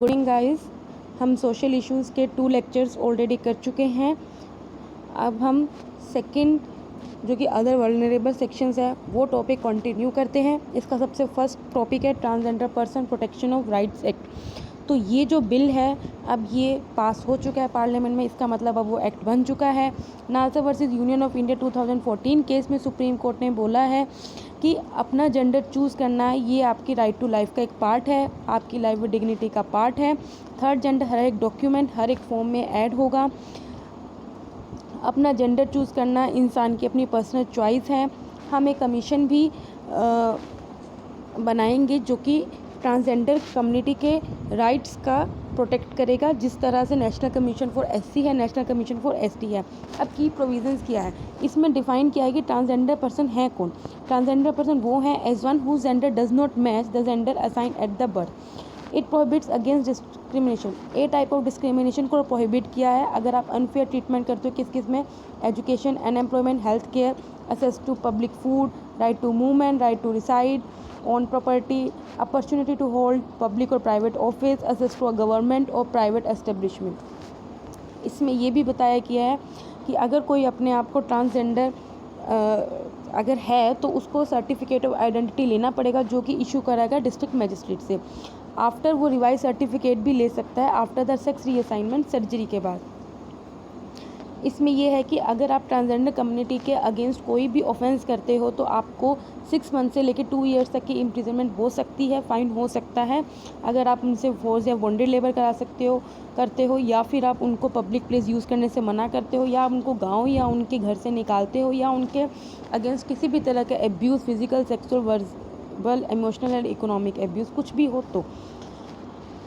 Good evening guys. हम social issues के 2 lectures already कर चुके हैं। अब हम सेकंड जो कि अदर वल्नरेबल सेक्शंस है वो टॉपिक कंटिन्यू करते हैं। इसका सबसे फर्स्ट टॉपिक है transgender person protection of rights act. तो ये जो बिल है अब ये पास हो चुका है पार्लियामेंट में, इसका मतलब अब वो एक्ट बन चुका है। NALSA versus union of India 2014 case में सुप्रीम कोर्ट ने बोला है कि अपना जेंडर चूज़ करना है ये आपकी राइट टू लाइफ का एक पार्ट है, आपकी लाइफ विद डिग्निटी का पार्ट है। थर्ड जेंडर हर एक डॉक्यूमेंट हर एक फॉर्म में ऐड होगा। अपना जेंडर चूज़ करना इंसान की अपनी पर्सनल चॉइस है। हम एक कमीशन भी बनाएंगे जो कि ट्रांसजेंडर कम्युनिटी के राइट्स का प्रोटेक्ट करेगा, जिस तरह से नेशनल कमीशन फॉर एससी है, नेशनल कमीशन फॉर एसटी है। अब की प्रोविजंस क्या है, इसमें डिफाइन किया है कि ट्रांसजेंडर पर्सन है कौन। ट्रांसजेंडर पर्सन वो है as one whose gender does not match the gender assign at the birth. It prohibits against discrimination. A type of discrimination को प्रोहिबिट किया है अगर आप अनफेयर ट्रीटमेंट करते हो किस किस में, education, unemployment, health care, access to public food, right to movement, right to reside on property, opportunity to hold public or private office, access to a government or private establishment। इसमें ये भी बताया गया है कि अगर कोई अपने आप को ट्रांसजेंडर अगर है तो उसको सर्टिफिकेट ऑफ आइडेंटिटी लेना पड़ेगा जो कि इशू कराएगा डिस्ट्रिक्ट मजिस्ट्रेट से। आफ्टर वो रिवाइज सर्टिफिकेट भी ले सकता है after the sex reassignment surgery के बाद। इसमें यह है कि अगर आप ट्रांसजेंडर कम्युनिटी के अगेंस्ट कोई भी ऑफेंस करते हो तो आपको 6 मंथ से लेकर 2 ईयर्स तक की इम्प्रिजनमेंट हो सकती है, फाइन हो सकता है। अगर आप उनसे फोर्स या बॉन्डेड लेबर करते हो या फिर आप उनको पब्लिक प्लेस यूज़ करने से मना करते हो या आप उनको गाँव या उनके घर से निकालते हो या उनके अगेंस्ट किसी भी तरह का abuse, physical, sexual, verbal, emotional and economic abuse कुछ भी हो तो।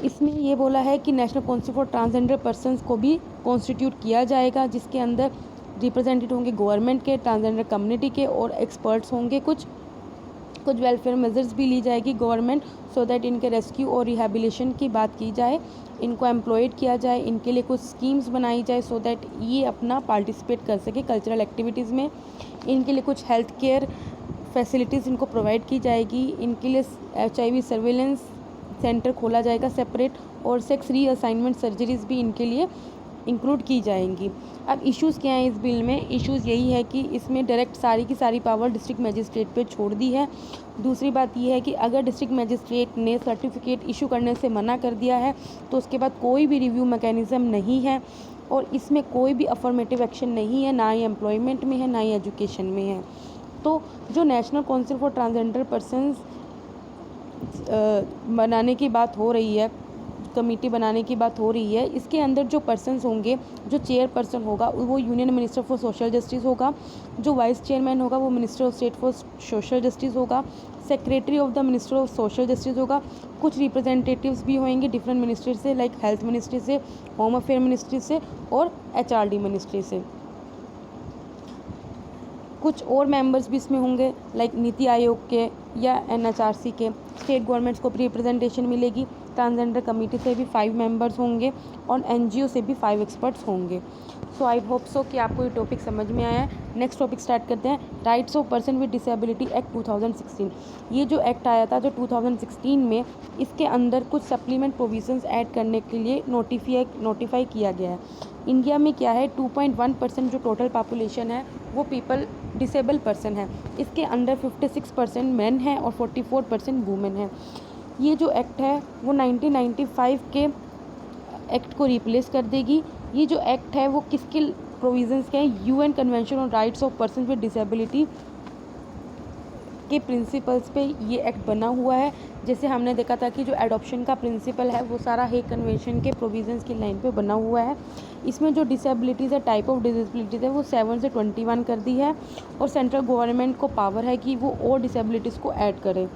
इसमें ये बोला है कि national council for transgender persons को भी कॉन्स्टिट्यूट किया जाएगा जिसके अंदर रिप्रेजेंटेटिव होंगे गवर्नमेंट के, ट्रांसजेंडर कम्युनिटी के और एक्सपर्ट्स होंगे। कुछ वेलफेयर मेजर्स भी ली जाएगी गवर्नमेंट सो दैट इनके रेस्क्यू और रिहेबिलिटेशन की बात की जाए, इनको एम्प्लॉयड किया जाए, इनके लिए कुछ स्कीम्स बनाई जाए सो दैट ये अपना पार्टिसिपेट कर सके कल्चरल एक्टिविटीज़ में। इनके लिए कुछ हेल्थ केयर फैसिलिटीज़ इनको प्रोवाइड की जाएगी। इनके लिए HIV सर्वेलेंस सेंटर खोला जाएगा सेपरेट और सेक्स रीअसाइनमेंट सर्जरीज भी इनके लिए इंक्लूड की जाएंगी। अब इश्यूज़ क्या हैं इस बिल में? इश्यूज़ यही है कि इसमें डायरेक्ट सारी की सारी पावर डिस्ट्रिक्ट मजिस्ट्रेट पे छोड़ दी है। दूसरी बात यह है कि अगर डिस्ट्रिक्ट मजिस्ट्रेट ने सर्टिफिकेट इशू करने से मना कर दिया है तो उसके बाद कोई भी रिव्यू मैकेनिज़्म नहीं है और इसमें कोई भी अफर्मेटिव एक्शन नहीं है, ना ही एम्प्लॉयमेंट में है ना ही एजुकेशन में है। तो जो national council for transgender persons बनाने की बात हो रही है, कमेटी बनाने की बात हो रही है, इसके अंदर जो पर्सन्स होंगे, जो चेयर पर्सन होगा वो union minister for social justice होगा, जो वाइस चेयरमैन होगा वो minister of state for social justice होगा, secretary of the minister of social justice होगा। कुछ रिप्रेजेंटेटिव्स भी होंगे डिफरेंट मिनिस्ट्री से, लाइक हेल्थ मिनिस्ट्री से, होम अफेयर मिनिस्ट्री से और HRD मिनिस्ट्री से। कुछ और मेंबर्स भी इसमें होंगे लाइक नीति आयोग के या NHRC के। स्टेट गवर्नमेंट्स को रिप्रेजेंटेशन मिलेगी। ट्रांसजेंडर कमेटी से भी 5 मेंबर्स होंगे और NGO से भी 5 एक्सपर्ट्स होंगे। सो आई होप सो कि आपको ये टॉपिक समझ में आया है। नेक्स्ट टॉपिक स्टार्ट करते हैं, rights of person with disability act 2016। ये जो एक्ट आया था जो 2016 में, इसके अंदर कुछ सप्लीमेंट प्रोविजंस ऐड करने के लिए नोटिफाई किया गया है। इंडिया में क्या है, 2.1% जो टोटल पॉपुलेशन है वो पीपल डिसेबल पर्सन है। इसके अंडर 56% मेन है और 44% वुमेन है। ये जो एक्ट है वो 1995 के एक्ट को रिप्लेस कर देगी। ये जो एक्ट है वो किसके प्रोविजंस के हैं, UN convention on rights of person with disability के प्रिंसिपल्स पे ये एक्ट बना हुआ है। जैसे हमने देखा था कि जो एडॉप्शन का प्रिंसिपल है वो सारा हेग कन्वेंशन के प्रोविजंस की लाइन पे बना हुआ है। इसमें जो डिसेबिलिटीज़ है, टाइप ऑफ डिसेबिलिटीज़ है वो 7 से 21 कर दी है और सेंट्रल गवर्नमेंट को पावर है कि वो और डिसेबिलिटीज़ को ऐड करे।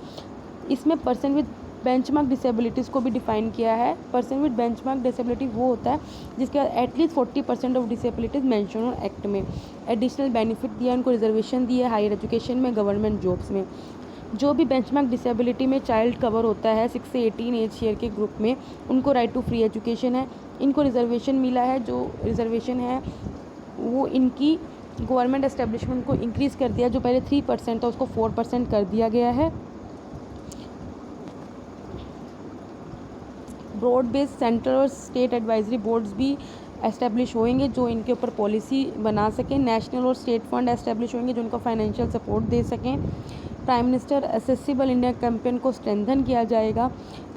इसमें पर्सन विद बेंचमार्क डिसेबिलिटीज़ को भी डिफाइन किया है। पर्सन विद बेंचमार्क डिसेबिलिटी वो होता है जिसके at least 40% of disabilities mention on act में। एडिशनल बेनिफिट दिया, उनको रिजर्वेशन दिया हायर एजुकेशन में, गवर्नमेंट जॉब्स में। जो भी बेंचमार्क डिसेबिलिटी में चाइल्ड कवर होता है 6 से 18 एज ईयर के ग्रुप में, उनको राइट टू फ्री एजुकेशन है। इनको रिजर्वेशन मिला है, जो रिजर्वेशन है वो इनकी गवर्नमेंट एस्टेब्लिशमेंट को इंक्रीज़ कर दिया, जो पहले 3% था उसको 4% कर दिया गया है। ब्रॉड बेस्ड सेंट्रल और स्टेट एडवाइजरी बोर्ड्स भी एस्टेब्लिश होंगे जो इनके ऊपर पॉलिसी बना सकें। नेशनल और स्टेट फंड एस्टेब्लिश होंगे जो इनको फाइनेंशियल सपोर्ट दे सकें। Prime minister accessible India campaign को स्ट्रेंथन किया जाएगा।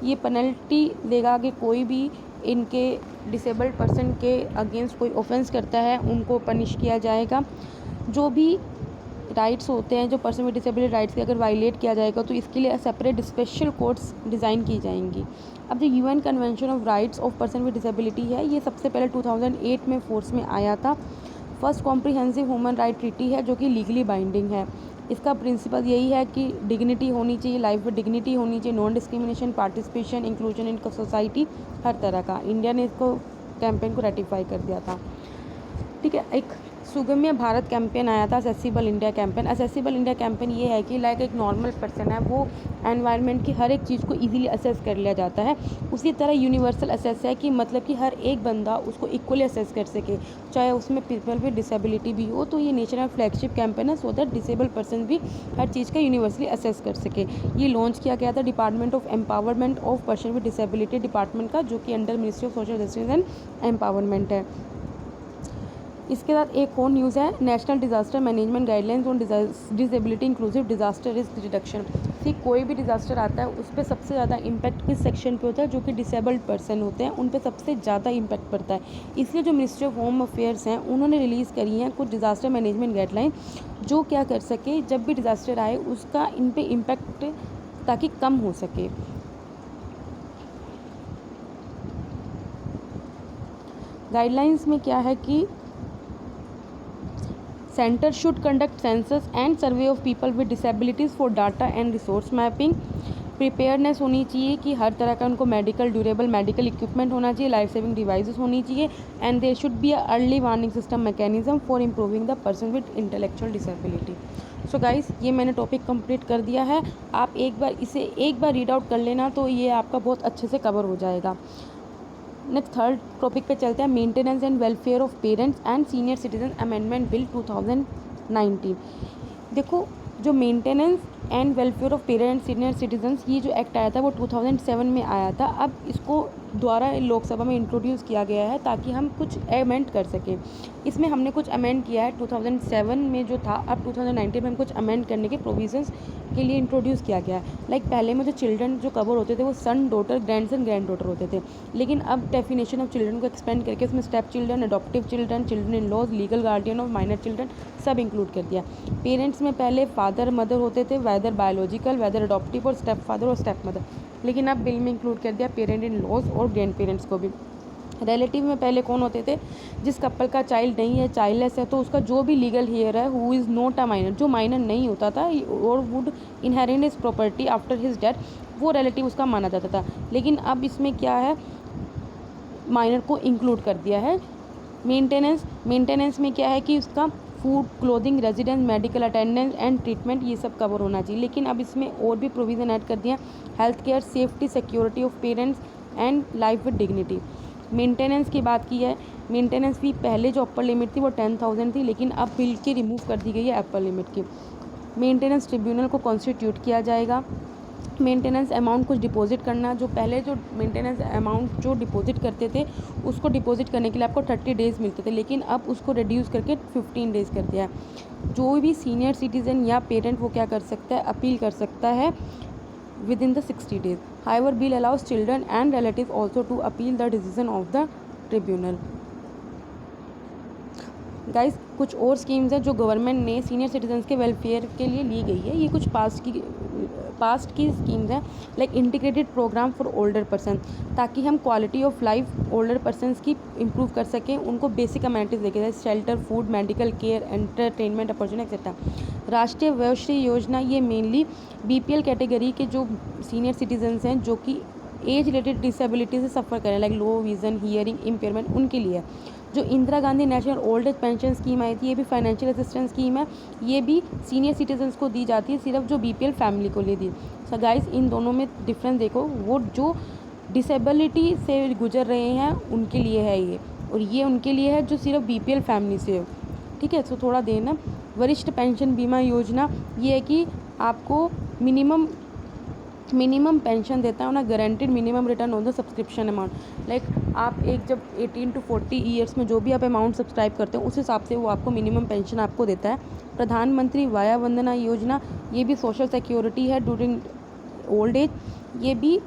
ये पेनल्टी देगा कि कोई भी इनके डिसेबल्ड पर्सन के अगेंस्ट कोई ऑफेंस करता है उनको पनिश किया जाएगा। जो भी राइट्स होते हैं, जो पर्सन विद डिसेबिलिटी राइट्स के अगर वायलेट किया जाएगा तो इसके लिए सेपरेट स्पेशल कोर्ट्स डिज़ाइन की जाएंगी। अब जो UN convention of rights of person with disability है, ये सबसे पहले 2008 में फोर्स में आया था। First comprehensive human right treaty है जो कि लीगली बाइंडिंग है। इसका प्रिंसिपल यही है कि डिग्निटी होनी चाहिए, लाइफ में डिग्निटी होनी चाहिए, non discrimination, participation, inclusion in society, हर तरह का। इंडिया ने इसको कैंपेन को रेटिफाई कर दिया था। ठीक है, एक सुगम्य भारत कैंपेन आया था, accessible India campaign. Accessible India campaign ये है कि लाइक एक नॉर्मल पर्सन है वो एनवायरनमेंट की हर एक चीज़ को इजीली असेस कर लिया जाता है, उसी तरह यूनिवर्सल असेस है कि मतलब कि हर एक बंदा उसको इक्वली असेस कर सके, चाहे उसमें पीपल विद डिसेबिलिटी भी हो। तो ये नेशनल फ्लैगशिप कैंपेन है सो दैट डिसेबल्ड पर्सन भी हर चीज़ का यूनिवर्सली असेस कर सके। ये लॉन्च किया गया था department of empowerment of person with disability department का, जो कि under ministry of social justice and empowerment है। इसके बाद एक और न्यूज़ है, national disaster management guidelines on disability inclusive disaster risk reduction. ठीक, कोई भी डिज़ास्टर आता है उस पर सबसे ज़्यादा इम्पैक्ट किस सेक्शन पे होता है, जो कि डिसेबल्ड पर्सन होते हैं उन पे सबसे ज़्यादा इम्पैक्ट पड़ता है। इसलिए जो मिनिस्ट्री ऑफ होम अफेयर्स हैं उन्होंने रिलीज़ करी हैं कुछ डिज़ास्टर मैनेजमेंट गाइडलाइन जो क्या कर सके जब भी डिज़ास्टर आए उसका इन पर इम्पैक्ट ताकि कम हो सके। गाइडलाइंस में क्या है कि centre should conduct census and survey of people with disabilities for data and resource mapping. Preparedness होनी चाहिए कि हर तरह का उनको मेडिकल ड्यूरेबल मेडिकल इक्विपमेंट होना चाहिए, लाइफ सेविंग डिवाइसेस होनी चाहिए, and there should be a early warning system mechanism for improving the person with intellectual disability. So guys, ये मैंने टॉपिक कंप्लीट कर दिया है। आप इसे एक बार रीड आउट कर लेना तो ये आपका बहुत अच्छे से कवर हो जाएगा। नेक्स्ट थर्ड टॉपिक पे चलते हैं, maintenance and welfare of parents and senior citizen amendment bill 2019। देखो, जो maintenance and welfare of parents and senior citizens ये जो एक्ट आया था वो 2007 में आया था। अब इसको द्वारा लोकसभा में इंट्रोड्यूस किया गया है ताकि हम कुछ अमेंड कर सकें। इसमें हमने कुछ अमेंड किया है, 2007 में जो था अब 2019 में हम कुछ अमेंड करने के प्रोविजंस के लिए इंट्रोड्यूस किया गया है। लाइक पहले में जो चिल्ड्रन जो कवर होते थे वो son, daughter, grandson, grand daughter होते थे, लेकिन अब डेफिनेशन ऑफ चिल्ड्रन को एक्सपेंड करके उसमें step children, adoptive children, children in laws, legal guardian of minor children सब इंक्लूड कर दिया। पेरेंट्स में पहले फादर मदर होते थे, वेदर बायोलॉजिकल, वेदर अडॉप्टिव और स्टेप फादर और स्टेप मदर, लेकिन अब बिल में इंक्लूड कर दिया पेरेंट इन लॉज और ग्रैंड पेरेंट्स को भी। रिलेटिव में पहले कौन होते थे, जिस कपल का चाइल्ड नहीं है, चाइल्डलेस है, तो उसका जो भी लीगल हेयर है who is not a minor, जो माइनर नहीं होता था और would inherit his property after his death, वो रिलेटिव उसका माना जाता था। लेकिन अब इसमें क्या है, माइनर को इंक्लूड कर दिया है। मेंटेनेंस में क्या है कि उसका food, clothing, residence, medical attendance and treatment ये सब कवर होना चाहिए। लेकिन अब इसमें और भी प्रोविज़न ऐड कर दिया, health care, safety, security of parents and life with dignity. Maintenance की बात की है, मेंटेनेंस फी पहले जो अपर लिमिट थी वो 10,000 थी, लेकिन अब बिल की रिमूव कर दी गई है अपर लिमिट की। मेंटेनेंस ट्रिब्यूनल को कॉन्स्टिट्यूट किया जाएगा। मेंटेनेंस अमाउंट कुछ डिपॉजिट करना, जो पहले जो मेंटेनेंस अमाउंट जो डिपॉजिट करते थे उसको डिपॉजिट करने के लिए आपको 30 डेज़ मिलते थे, लेकिन अब उसको रिड्यूस करके 15 डेज़ कर दिया है। जो भी सीनियर सिटीज़न या पेरेंट वो क्या कर सकता है, अपील कर सकता है within the 60 days. However, bill allows children and relatives also to appeal the decision of the tribunal. Guys, कुछ और स्कीम्स हैं जो गवर्नमेंट ने सीनियर सिटीजन्स के वेलफेयर के लिए ली गई है। ये कुछ पास्ट की स्कीम्स हैं, like integrated programme for older person, ताकि हम quality of life older persons की इम्प्रूव कर सकें, उनको बेसिक अमेनिटीज़ देके जाए, shelter, food, medical care, entertainment opportunity etcetera. Rashtriya Vayoshri योजना, ये मेनली बीपीएल कैटेगरी के जो सीनियर सिटीजन्स हैं जो कि एज रिलेटेड डिसेबिलिटी से सफ़र करें, like low vision, hearing impairment, उनके लिए। जो Indira Gandhi national old age pension scheme आई थी, ये भी फाइनेंशियल असिस्टेंस स्कीम है, ये भी सीनियर सिटीजन्स को दी जाती है, सिर्फ जो बीपीएल फैमिली को ले दी। सो गाइस, इन दोनों में डिफरेंस देखो, वो जो डिसेबिलिटी से गुजर रहे हैं उनके लिए है ये, और ये उनके लिए है जो सिर्फ बीपीएल फैमिली से हो। ठीक है, तो थोड़ा देना। वरिष्ठ पेंशन बीमा योजना, ये है कि आपको मिनिमम मिनिमम पेंशन देता है on a guaranteed minimum return on the subscription amount. Like आप एक जब 18 to 40 ईयर्स में जो भी आप अमाउंट सब्सक्राइब करते हैं उस हिसाब से वो आपको मिनिमम पेंशन आपको देता है। प्रधानमंत्री वाया वंदना योजना, ये भी सोशल सिक्योरिटी है ड्यूरिंग ओल्ड एज। ये भी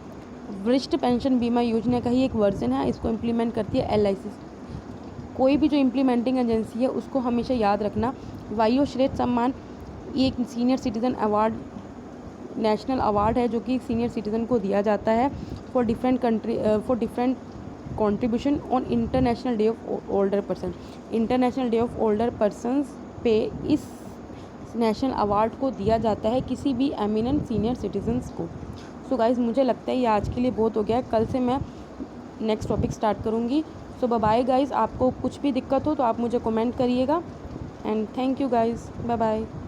वरिष्ठ पेंशन बीमा योजना का ही एक वर्जन है। इसको इम्प्लीमेंट करती है LIC। कोई भी जो इम्प्लीमेंटिंग एजेंसी है उसको हमेशा याद रखना। वायु श्रेष्ठ सम्मान, ये एक senior citizen award, national award है जो कि सीनियर सिटीज़न को दिया जाता है for different contribution on international day of older person. International day of older persons पे इस नेशनल अवार्ड को दिया जाता है किसी भी एमिनेंट सीनियर सिटीजन्स को। सो गाइज, मुझे लगता है ये आज के लिए बहुत हो गया है। कल से मैं नेक्स्ट टॉपिक स्टार्ट करूँगी। सो बाय गाइज, आपको कुछ भी दिक्कत हो तो आप मुझे कमेंट करिएगा। And thank you guys, bye bye.